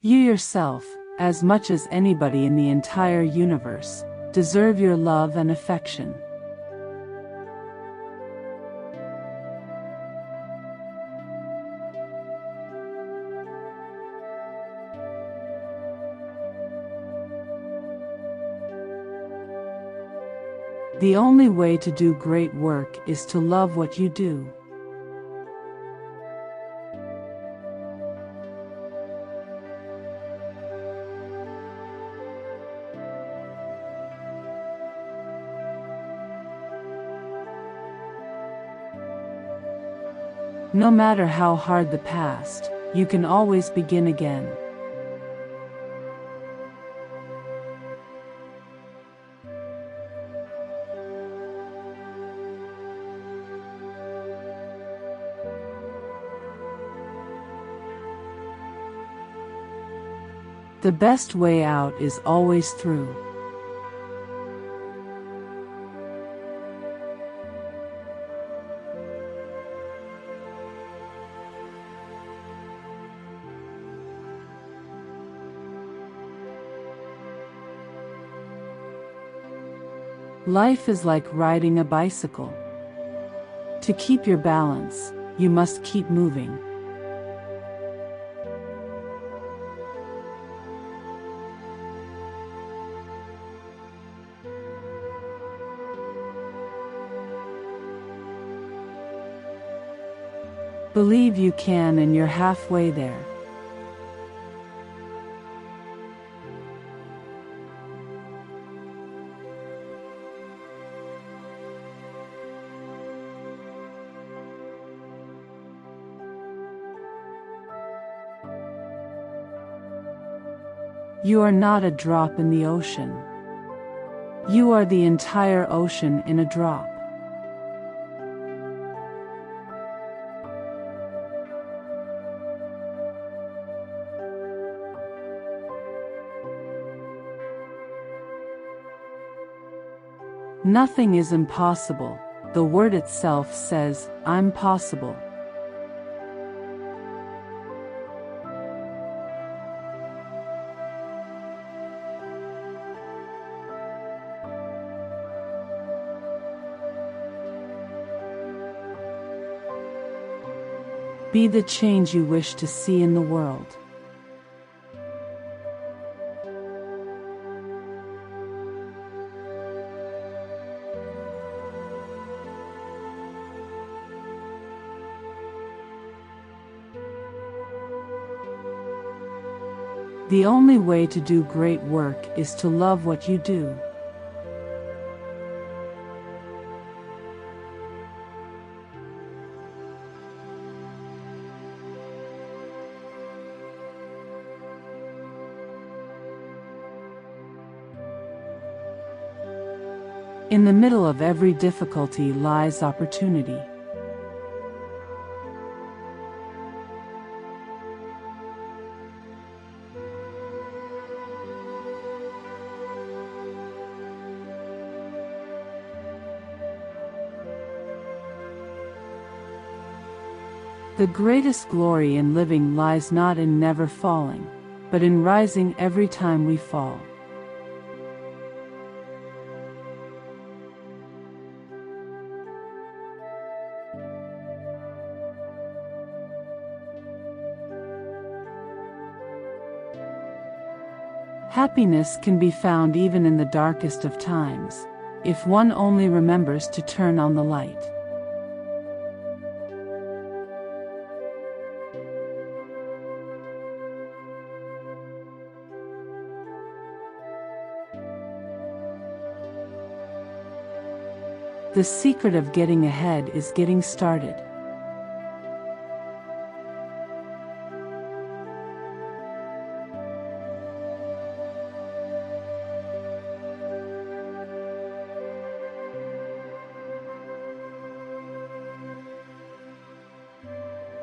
You yourself, as much as anybody in the entire universe, deserve your love and affection. The only way to do great work is to love what you do. No matter how hard the past, you can always begin again. The best way out is always through. Life is like riding a bicycle. To keep your balance, you must keep moving. Believe you can, and you're halfway there. You are not a drop in the ocean. You are the entire ocean in a drop. Nothing is impossible. The word itself says, "I'm possible." Be the change you wish to see in the world. The only way to do great work is to love what you do. In the middle of every difficulty lies opportunity. The greatest glory in living lies not in never falling, but in rising every time we fall. Happiness can be found even in the darkest of times, if one only remembers to turn on the light. The secret of getting ahead is getting started.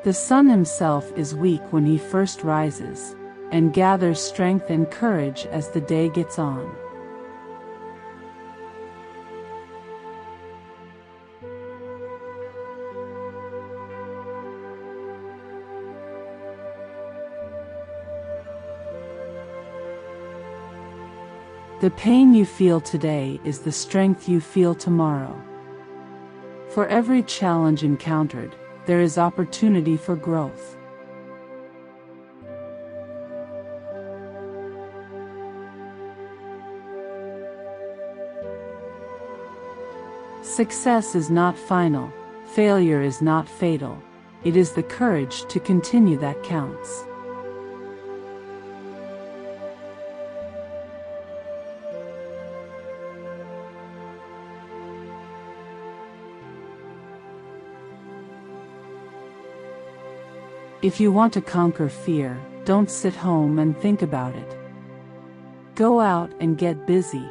The sun himself is weak when he first rises, and gathers strength and courage as the day gets on. The pain you feel today is the strength you feel tomorrow. For every challenge encountered, there is opportunity for growth. Success is not final, failure is not fatal. It is the courage to continue that counts. If you want to conquer fear, don't sit home and think about it. Go out and get busy.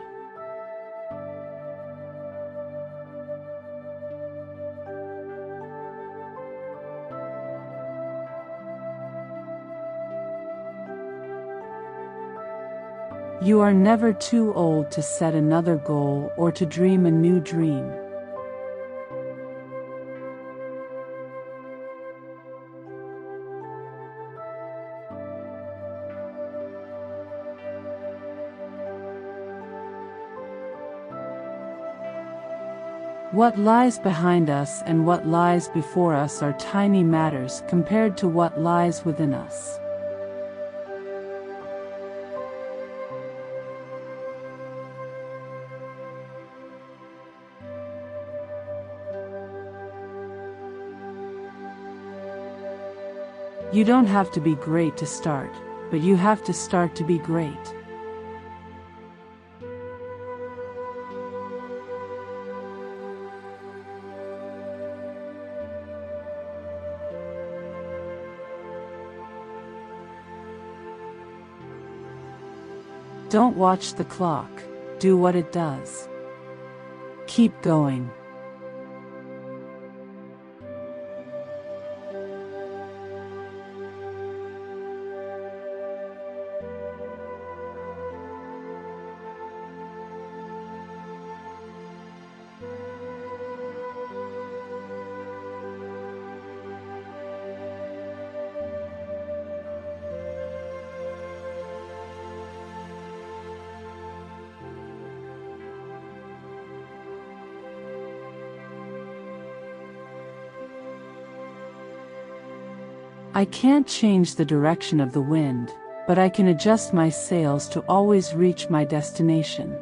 You are never too old to set another goal or to dream a new dream. What lies behind us and what lies before us are tiny matters compared to what lies within us. You don't have to be great to start, but you have to start to be great. Don't watch the clock, do what it does. Keep going. I can't change the direction of the wind, but I can adjust my sails to always reach my destination.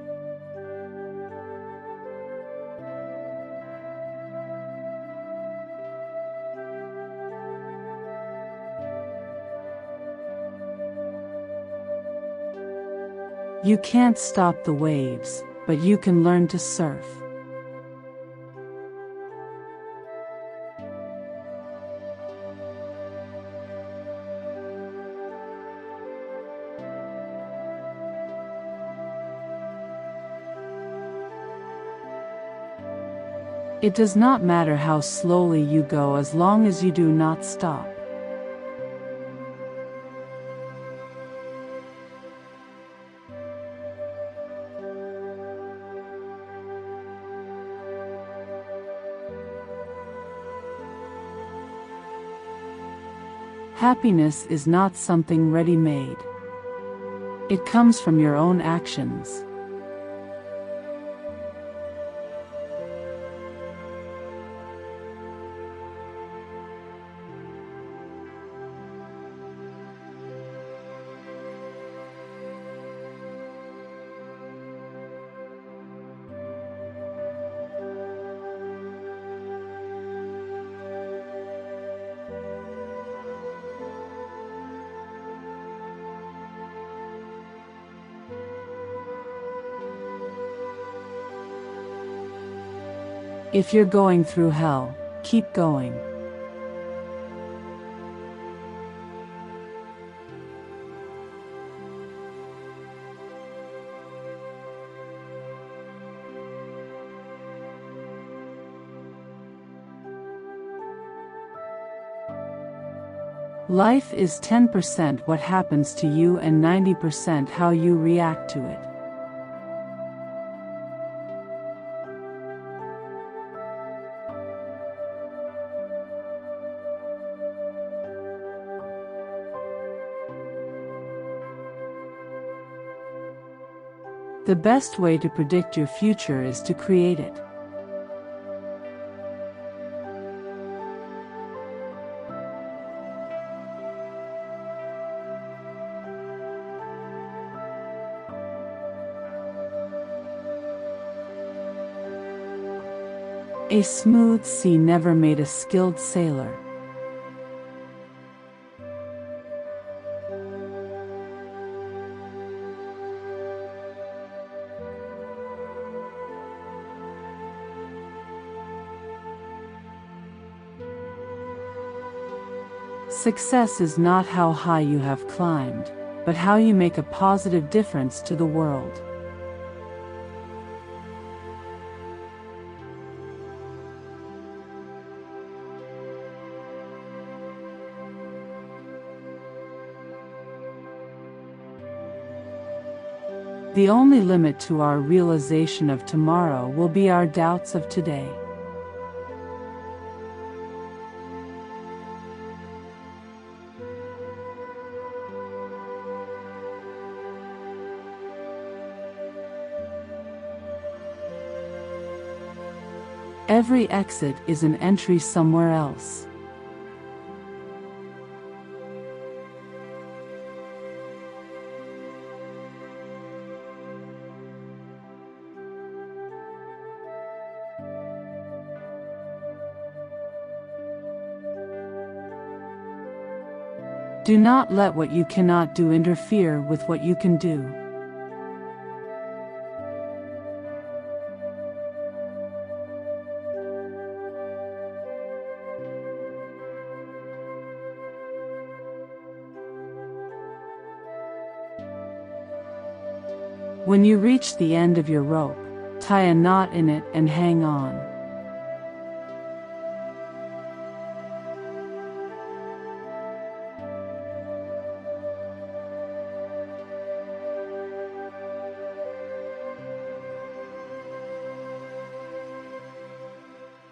You can't stop the waves, but you can learn to surf. It does not matter how slowly you go as long as you do not stop. Happiness is not something ready-made. It comes from your own actions. If you're going through hell, keep going. Life is 10% what happens to you and 90% how you react to it. The best way to predict your future is to create it. A smooth sea never made a skilled sailor. Success is not how high you have climbed, but how you make a positive difference to the world. The only limit to our realization of tomorrow will be our doubts of today. Every exit is an entry somewhere else. Do not let what you cannot do interfere with what you can do. When you reach the end of your rope, tie a knot in it and hang on.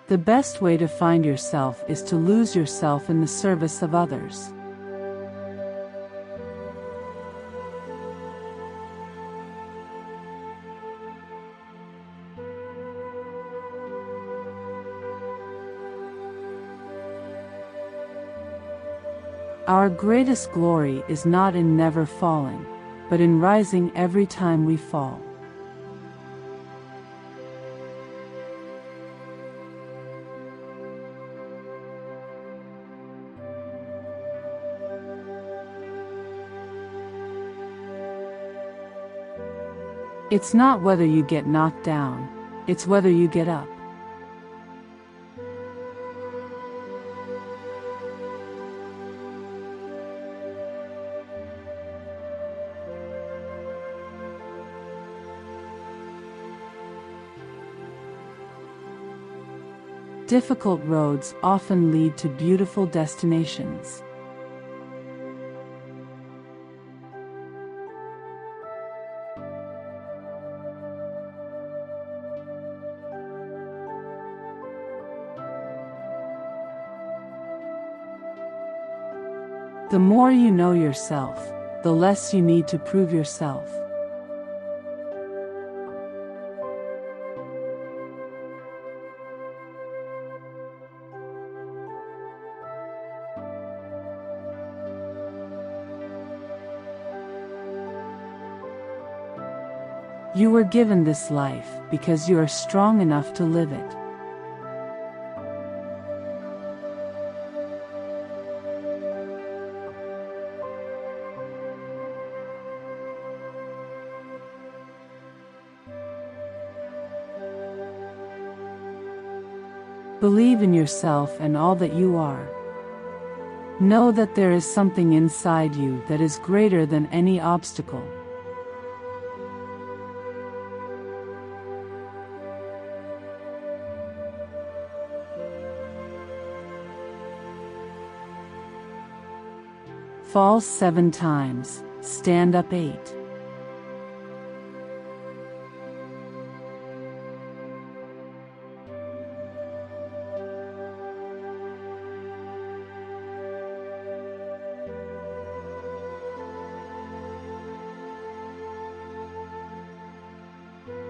The best way to find yourself is to lose yourself in the service of others. Our greatest glory is not in never falling, but in rising every time we fall. It's not whether you get knocked down, it's whether you get up. Difficult roads often lead to beautiful destinations. The more you know yourself, the less you need to prove yourself. You were given this life because you are strong enough to live it. Believe in yourself and all that you are. Know that there is something inside you that is greater than any obstacle. Fall 7 times, stand up 8.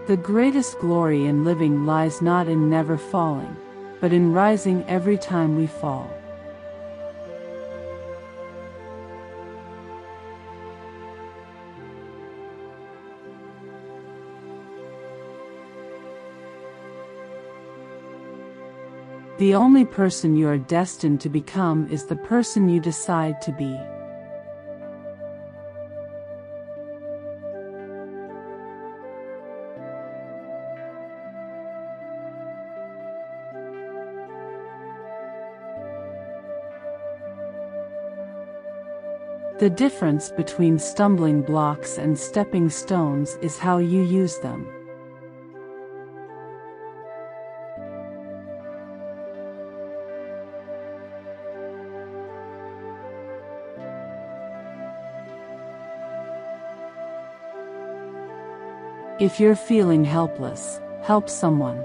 The greatest glory in living lies not in never falling, but in rising every time we fall. The only person you are destined to become is the person you decide to be. The difference between stumbling blocks and stepping stones is how you use them. If you're feeling helpless, help someone.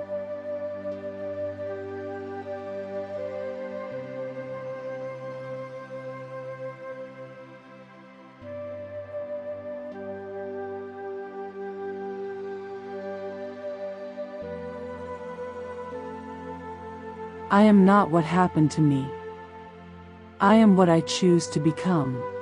I am not what happened to me. I am what I choose to become.